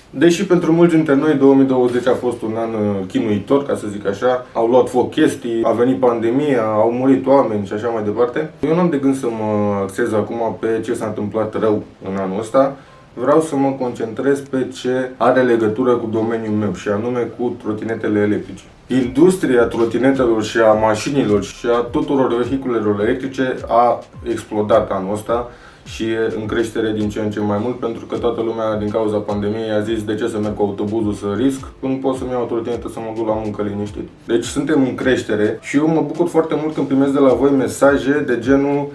Deși pentru mulți dintre noi 2020 a fost un an chinuitor, ca să zic așa, au luat foc chestii, a venit pandemia, au murit oameni și așa mai departe, eu nu am de gând să mă axez acum pe ce s-a întâmplat rău în anul ăsta. Vreau să mă concentrez pe ce are legătură cu domeniul meu și anume cu trotinetele electrice. Industria trotinetelor și a mașinilor și a tuturor vehiculelor electrice a explodat anul ăsta și e în creștere din ce în ce mai mult, pentru că toată lumea din cauza pandemiei a zis de ce să merg cu autobuzul să risc când pot să-mi iau o trotinetă să mă duc la muncă liniștit. Deci suntem în creștere și eu mă bucur foarte mult când primesc de la voi mesaje de genul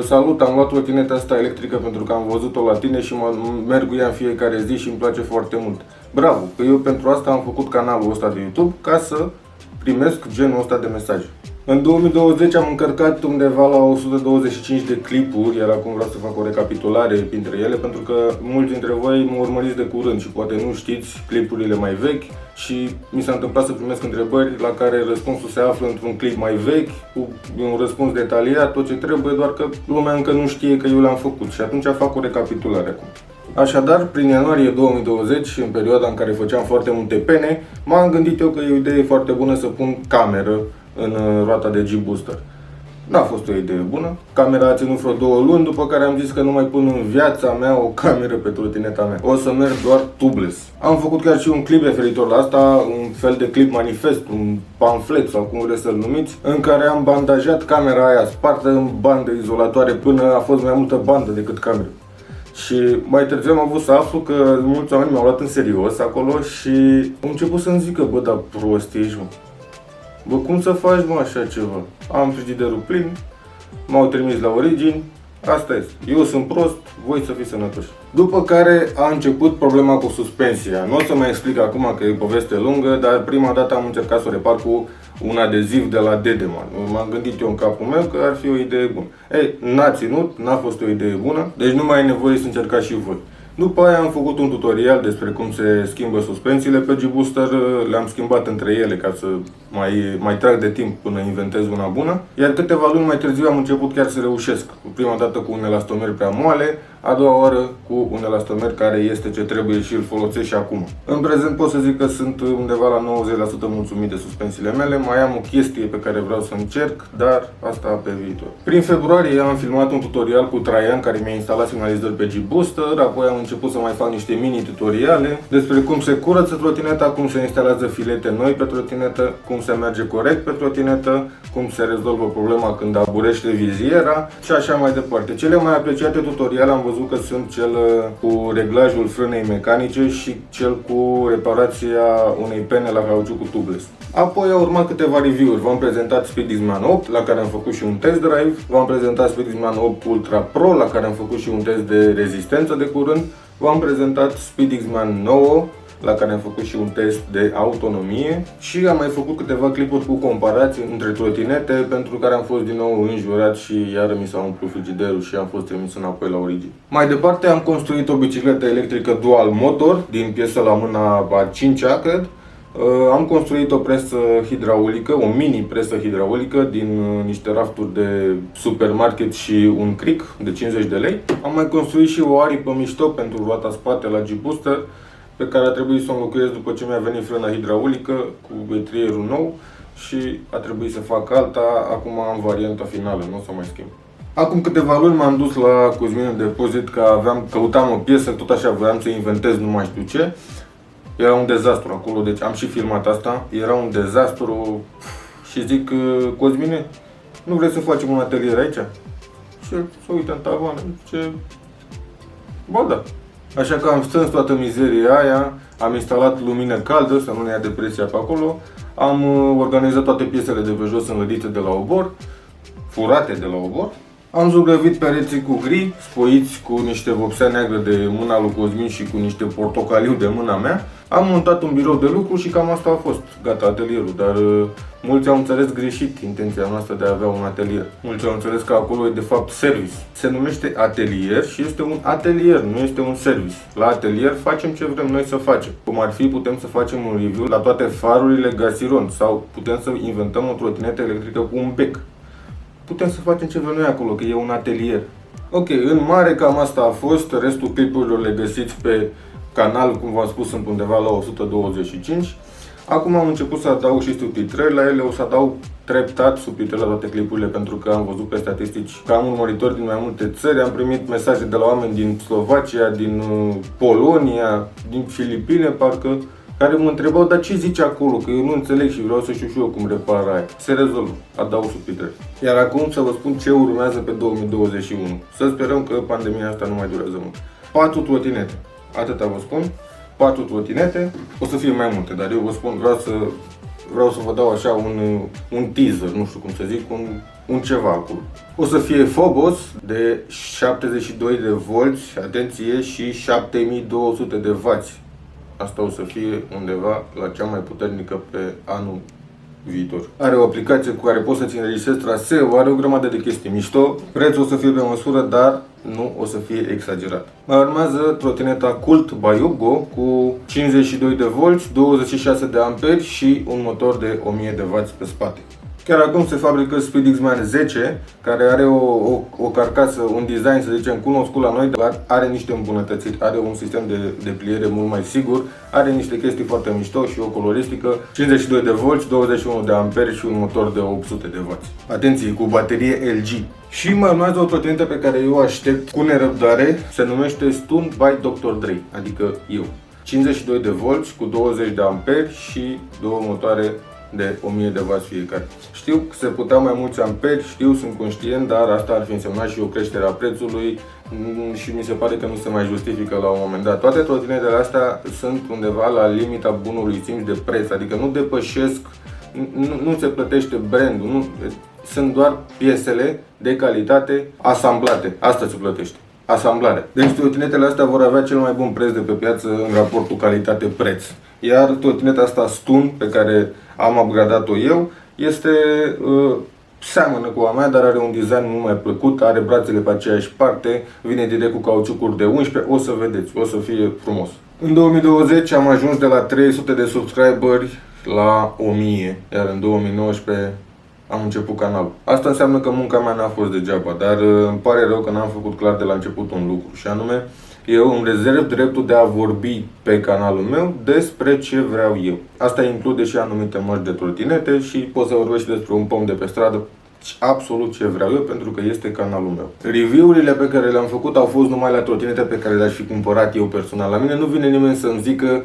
salut, am luat trotineta asta electrică pentru că am văzut-o la tine și merg cu ea în fiecare zi și îmi place foarte mult. Bravo, că eu pentru asta am făcut canalul ăsta de YouTube, ca să primesc genul ăsta de mesaje. În 2020 am încărcat undeva la 125 de clipuri, iar acum vreau să fac o recapitulare printre ele, pentru că mulți dintre voi mă urmăriți de curând și poate nu știți clipurile mai vechi și mi s-a întâmplat să primesc întrebări la care răspunsul se află într-un clip mai vechi, cu un răspuns detaliat, tot ce trebuie, doar că lumea încă nu știe că eu le-am făcut și atunci fac o recapitulare acum. Așadar, prin ianuarie 2020, în perioada în care făceam foarte multe pene, m-am gândit eu că e o idee foarte bună să pun cameră în roata de G-Booster. N-a fost o idee bună. Camera a ținut vreo 2 luni, după care am zis că nu mai pun în viața mea o cameră pe trotineta mea. O să merg doar tubeless. Am făcut chiar și un clip referitor la asta, un fel de clip manifest, un pamflet sau cum vreți să-l numiți, în care am bandajat camera aia spartă în bandă izolatoare până a fost mai multă bandă decât cameră. Și mai târziu am avut să aflu că mulți oameni m-au luat în serios acolo și au început să-mi zică, bă, dar prost ești, mă. Bă, cum să faci, mă, așa ceva? Am frigiderul plin, m-au trimis la origini, asta este. Eu sunt prost, voi să fiți sănătoși. După care a început problema cu suspensia. Nu o să mai explic acum că e o poveste lungă, dar prima dată am încercat să o repar cu un adeziv de la Dedeman. M-am gândit eu în capul meu că ar fi o idee bună. Ei, n-a ținut, n-a fost o idee bună, deci nu mai e nevoie să încercați și voi. După aia am făcut un tutorial despre cum se schimbă suspensiile pe G-Booster, le-am schimbat între ele ca să mai trag de timp până inventez una bună. Iar câteva luni mai târziu am început chiar să reușesc. Prima dată cu un elastomer prea moale, a doua oară cu un elastomer care este ce trebuie și îl folosesc și acum. În prezent pot să zic că sunt undeva la 90% mulțumit de suspensiile mele, mai am o chestie pe care vreau să încerc, dar asta pe viitor. Prin februarie am filmat un tutorial cu Traian care mi-a instalat semnalizări pe G-Booster, apoi am început să mai fac niște mini-tutoriale despre cum se curăță trotineta, cum se instalează filete noi pe trotinetă, cum se merge corect pe trotinetă, cum se rezolvă problema când aburește viziera și așa mai departe. Cele mai apreciate tutoriale am văzut că sunt cel cu reglajul frânei mecanice și cel cu reparația unei pene la cauciuc cu tubeless. Apoi au urmat câteva review-uri. V-am prezentat SpeedXman 8, la care am făcut și un test drive. V-am prezentat SpeedXman 8 Ultra Pro, la care am făcut și un test de rezistență de curând. V-am prezentat SpeedXman 9, la care am făcut și un test de autonomie și am mai făcut câteva clipuri cu comparații între trotinete, pentru care am fost din nou înjurat și iară mi s-a umplut frigiderul și am fost trimis înapoi la origine. Mai departe am construit o bicicletă electrică dual motor din piesă la mâna a 5-a, cred. Am construit o presă hidraulică, o mini presă hidraulică din niște rafturi de supermarket și un cric de 50 de lei. Am mai construit și o aripă mișto pentru roata spate la G-Booster, pe care a trebuit să o înlocuiesc după ce mi-a venit frâna hidraulică cu etrierul nou și a trebuit să fac alta. Acum am varianta finală, nu o să mai schimb. Acum câteva luni m-am dus la Cosmin în depozit că căutam o piesă, tot așa voiam să inventez nu mai știu ce. Era un dezastru acolo, deci am și filmat asta. Era un dezastru și zic, Cosmine, nu vrei să facem un atelier aici? Și el se uită în tavan, zice, ba da. Așa că am strâns toată mizeria aia, am instalat lumină caldă să nu ne ia depresia pe acolo, am organizat toate piesele de pe jos înlădite de la obor, furate de la obor. Am zugrăvit pereții cu gri, spoiți cu niște vopsea neagră de mâna lui Cosmin și cu niște portocaliu de mâna mea. Am montat un birou de lucru și cam asta a fost, gata, atelierul, dar mulți au înțeles greșit intenția noastră de a avea un atelier. Mulți au înțeles că acolo e de fapt service. Se numește atelier și este un atelier, nu este un service. La atelier facem ce vrem noi să facem. Cum ar fi, putem să facem un review la toate farurile Gasiron sau putem să inventăm o trotinetă electrică cu un bec. Putem să facem ce vrem noi acolo, că e un atelier. Ok, în mare cam asta a fost, restul clipurilor le găsiți pe canal, cum v-am spus, sunt undeva la 125. Acum am început să adaug și subtitrări la ele, o să adaug treptat subtitrări la toate clipurile, pentru că am văzut pe statistici că am urmăritori din mai multe țări, am primit mesaje de la oameni din Slovacia, din Polonia, din Filipine, parcă, care mă întrebau, dar ce zice acolo, că eu nu înțeleg și vreau să știu și eu cum repar aia. Se rezolvă, adaug subtitrări. Iar acum să vă spun ce urmează pe 2021. Să sperăm că pandemia asta nu mai durează mult. 4 trotinete, atâta vă spun. 4 trotinete, o să fie mai multe, dar eu vă spun, vreau să vă dau așa un teaser, nu știu cum să zic, un ceva acolo. O să fie Phobos de 72 de volți, atenție, și 7200 de wați. Asta o să fie undeva la cea mai puternică pe anul viitor. Are o aplicație cu care poți să-ți înregistrezi traseu, are o grămadă de chestii mișto. Prețul o să fie pe măsură, dar nu o să fie exagerat. Mai urmează trotineta Cult by Yugo cu 52 de volți, 26 de amperi și un motor de 1000 de W pe spate. Chiar acum se fabrică SpeedXman 10, care are o carcasă, un design, să zicem, cunoscut la noi, dar are niște îmbunătățiri, are un sistem de pliere mult mai sigur, are niște chestii foarte mișto și o coloristică, 52 de volți, 21 de amperi și un motor de 800 de W. Atenție, cu baterie LG. Și mai urmează o trotinetă pe care eu o aștept cu nerăbdare, se numește Stun by Dr. Dre, adică eu. 52 de volți cu 20 de amperi și două motoare de 1000 de W fiecare. Știu că se putea mai mulți amperi, știu, sunt conștient, dar asta ar fi însemnat și o creștere a prețului și mi se pare că nu se mai justifică la un moment dat. Toate trotinetele astea sunt undeva la limita bunului simț de preț, adică nu depășesc, nu se plătește brandul, nu, sunt doar piesele de calitate asamblate, asta se plătește. Asamblare. Deci trotinetele astea vor avea cel mai bun preț de pe piață în raportul calitate-preț. Iar trotineta asta Stun, pe care am upgradat-o eu, seamănă cu a mea, dar are un design mult mai plăcut, are brațele pe aceeași parte, vine direct cu cauciucuri de 11, o să vedeți, o să fie frumos. În 2020 am ajuns de la 300 de subscriberi la 1000, iar în 2019 am început canalul. Asta înseamnă că munca mea n-a fost degeaba, dar îmi pare rău că n-am făcut clar de la început un lucru, și anume, eu îmi rezerv dreptul de a vorbi pe canalul meu despre ce vreau eu. Asta include și anumite mărci de trotinete și pot să vorbesc și despre un pom de pe stradă, absolut ce vreau eu, pentru că este canalul meu. Review-urile pe care le-am făcut au fost numai la trotinete pe care le-aș fi cumpărat eu personal. La mine nu vine nimeni să-mi zică: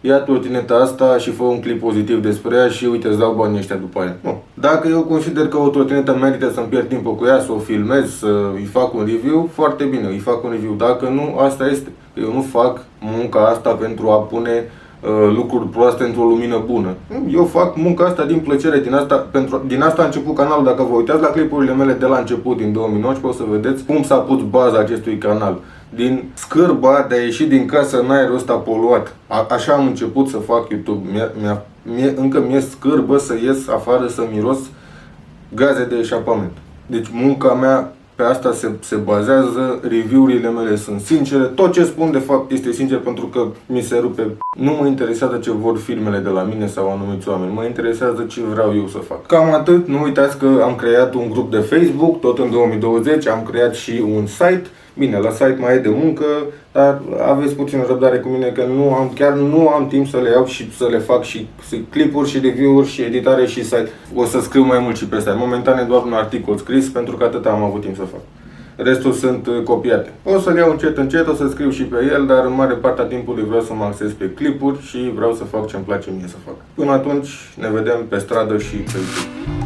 ia trotineta asta și fă un clip pozitiv despre ea și uite, îți dau banii ăștia după aia. Nu. Dacă eu consider că o trotinetă merită să-mi pierd timpul cu ea, să o filmez, să îi fac un review, foarte bine, îi fac un review. Dacă nu, asta este. Eu nu fac munca asta pentru a pune lucruri proaste într-o lumină bună. Eu fac munca asta din plăcere, din asta a început canalul. Dacă vă uitați la clipurile mele de la început, din 2019, o să vedeți cum s-a pus baza acestui canal. Din scârba de a ieși din casă în aerul ăsta poluat. Așa am început să fac YouTube. Încă mi-e scârbă să ies afară, să miros gaze de eșapament. Deci munca mea pe asta se bazează, review-urile mele sunt sincere, tot ce spun de fapt este sincer, pentru că mi se rupe. Nu mă interesează ce vor firmele de la mine sau anumiți oameni, mă interesează ce vreau eu să fac. Cam atât, nu uitați că am creat un grup de Facebook, tot în 2020, am creat și un site. Bine, la site mai e de muncă, dar aveți puțină răbdare cu mine că chiar nu am timp să le iau și să le fac și clipuri și review-uri și editare și site. O să scriu mai mult și pe site. Momentan e doar un articol scris, pentru că atât am avut timp să fac. Restul sunt copiate. O să le iau încet, o să scriu și pe el, dar în mare parte a timpului vreau să mă axez pe clipuri și vreau să fac ce îmi place mie să fac. Până atunci, ne vedem pe stradă și pe YouTube.